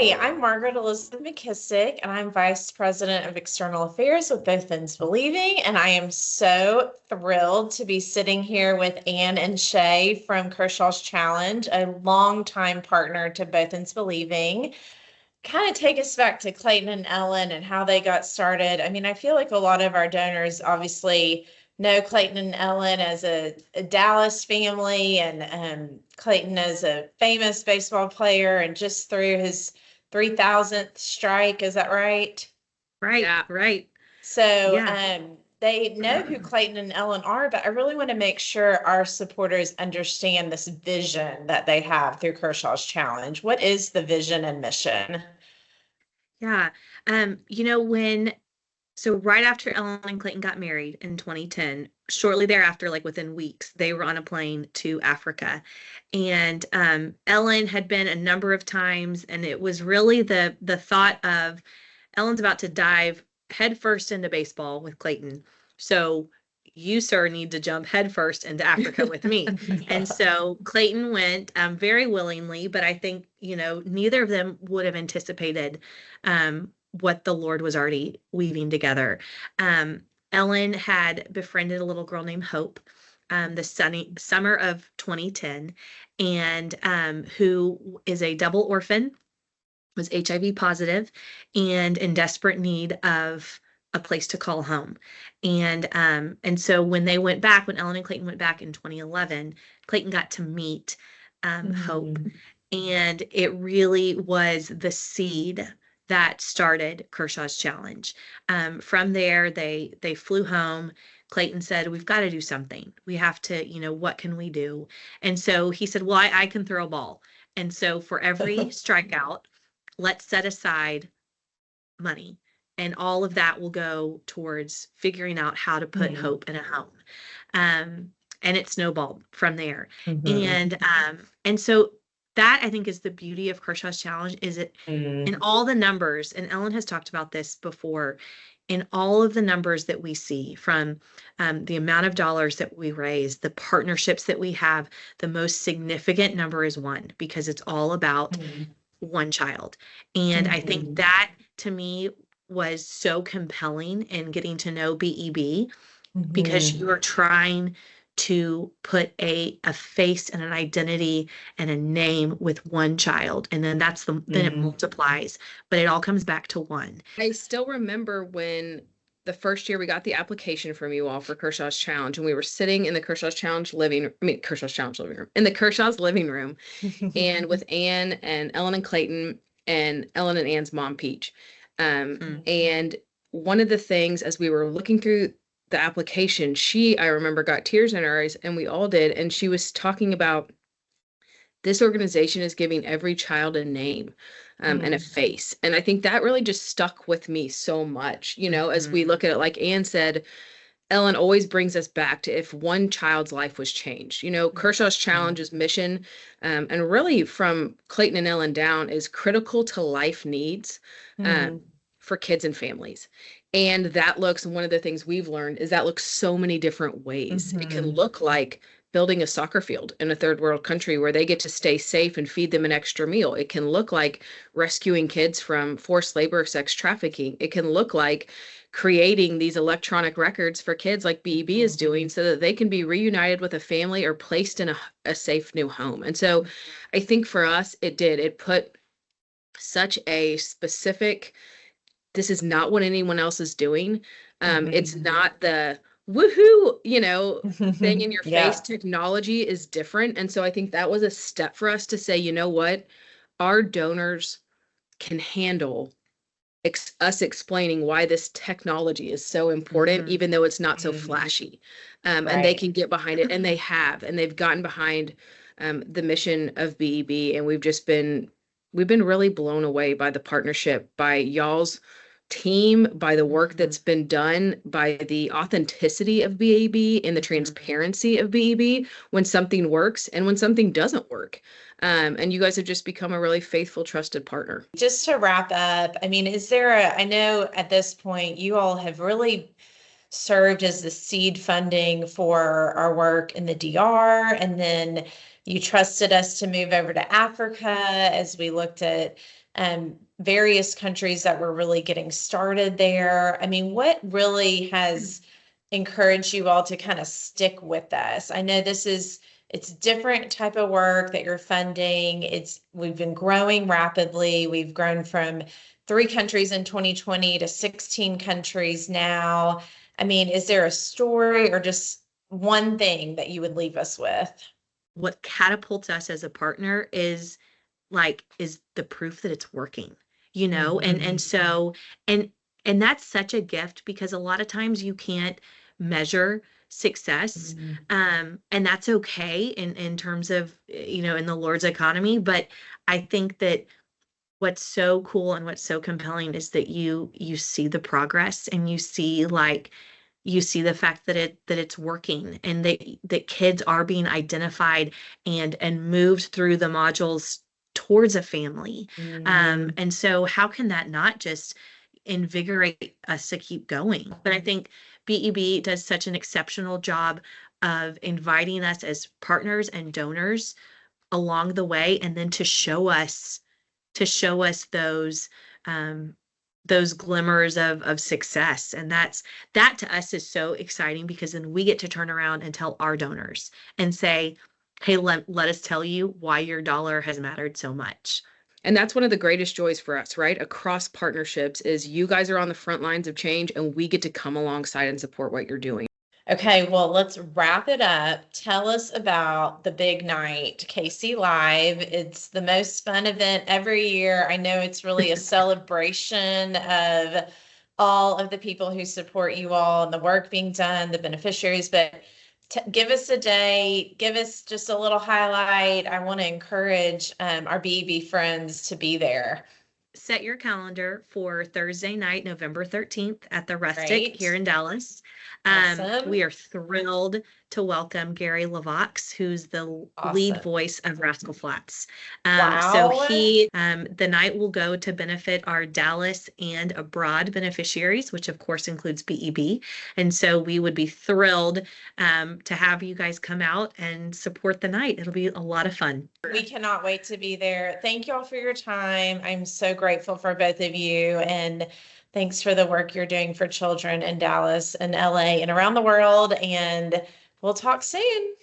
Hi, I'm Margaret Elizabeth McKissick, and I'm Vice President of External Affairs with Both Ends Believing. And I am so thrilled to be sitting here with Ann and Shay from Kershaw's Challenge, a longtime partner to Both Ends Believing. Kind of take us back to Clayton and Ellen and how they got started. I mean, I feel like a lot of our donors obviously know Clayton and Ellen as a Dallas family, and Clayton as a famous baseball player and just threw his 3,000th strike. Is that right? Right, Yeah. right. So Yeah. they know who Clayton and Ellen are, but I really want to make sure our supporters understand this vision that they have through Kershaw's Challenge. What is the vision and mission? Yeah. So right after Ellen and Clayton got married in 2010, shortly thereafter, like within weeks, they were on a plane to Africa. And Ellen had been a number of times, and it was really the thought of Ellen's about to dive headfirst into baseball with Clayton. So you, sir, need to jump headfirst into Africa with me. And so Clayton went very willingly, but I think, neither of them would have anticipated what the Lord was already weaving together. Ellen had befriended a little girl named Hope the summer of 2010, and who is a double orphan, was HIV positive, and in desperate need of a place to call home. And so when Ellen and Clayton went back in 2011, Clayton got to meet Hope. And it really was the seed that started Kershaw's Challenge. From there, they flew home. Clayton said, "We've got to do something. We have to, what can we do?" And so he said, "Well, I can throw a ball. And so for every strikeout, let's set aside money. And all of that will go towards figuring out how to put Hope in a home." And it snowballed from there. And so that, I think, is the beauty of Kershaw's Challenge, is it in all the numbers, and Ellen has talked about this before, in all of the numbers that we see, from the amount of dollars that we raise, the partnerships that we have, the most significant number is one, because it's all about one child. And I think that, to me, was so compelling in getting to know BEB, because you are trying to put a face and an identity and a name with one child, and then then it multiplies, but it all comes back to one. I still remember when the first year we got the application from you all for Kershaw's Challenge, and we were sitting in the Kershaw's Challenge living room, in the Kershaw's living room, and with Ann and Ellen and Clayton and Ellen and Ann's mom, Peach. And one of the things, as we were looking through the application, I remember, got tears in her eyes, and we all did. And she was talking about, this organization is giving every child a name and a face. And I think that really just stuck with me so much, as we look at it. Like Ann said, Ellen always brings us back to, if one child's life was changed. Kershaw's Challenge's mission, and really from Clayton and Ellen down, is critical to life needs for kids and families. And that looks, and one of the things we've learned is that looks so many different ways. It can look like building a soccer field in a third world country where they get to stay safe and feed them an extra meal. It can look like rescuing kids from forced labor, sex trafficking. It can look like creating these electronic records for kids, like BEB is doing, so that they can be reunited with a family or placed in a safe new home. And so I think for us, it put such a specific, this is not what anyone else is doing. It's not the woohoo, thing in your face. Technology is different. And so I think that was a step for us to say, you know what, our donors can handle us explaining why this technology is so important, even though it's not so flashy. And they can get behind it, and they've gotten behind the mission of BEB. And we've been really blown away by the partnership, by y'all's team, by the work that's been done, by the authenticity of BEB and the transparency of BEB when something works and when something doesn't work. And you guys have just become a really faithful, trusted partner. Just to wrap up, I mean, I know at this point you all have really served as the seed funding for our work in the DR, and then you trusted us to move over to Africa as we looked at various countries that were really getting started there. I mean, what really has encouraged you all to kind of stick with us? I know it's different type of work that you're funding. We've been growing rapidly. We've grown from 3 countries in 2020 to 16 countries now. I mean, is there a story or just one thing that you would leave us with? What catapults us as a partner is the proof that it's working, and so, and that's such a gift, because a lot of times you can't measure success. And that's okay in terms of, in the Lord's economy. But I think that what's so cool and what's so compelling is that you see the progress, and you see the fact that it's working, and that kids are being identified and moved through the modules towards a family. And so how can that not just invigorate us to keep going? But I think BEB does such an exceptional job of inviting us as partners and donors along the way, and then to show us those glimmers of success. And that to us is so exciting, because then we get to turn around and tell our donors and say, hey, let us tell you why your dollar has mattered so much. And that's one of the greatest joys for us, right? Across partnerships, is you guys are on the front lines of change, and we get to come alongside and support what you're doing. Okay, well, let's wrap it up. Tell us about the big night, KC Live. It's the most fun event every year. I know it's really a celebration of all of the people who support you all and the work being done, the beneficiaries, but give us a day, give us just a little highlight. I want to encourage our BEB friends to be there. Set your calendar for Thursday night, November 13th at the Rustic Great. here in Dallas. Awesome. We are thrilled to welcome Gary Lavox, who's the lead voice of Rascal Flatts. Wow. So the night will go to benefit our Dallas and abroad beneficiaries, which of course includes BEB. And so we would be thrilled to have you guys come out and support the night. It'll be a lot of fun. We cannot wait to be there. Thank you all for your time. I'm so grateful for both of you, and thanks for the work you're doing for children in Dallas and LA and around the world. And we'll talk soon.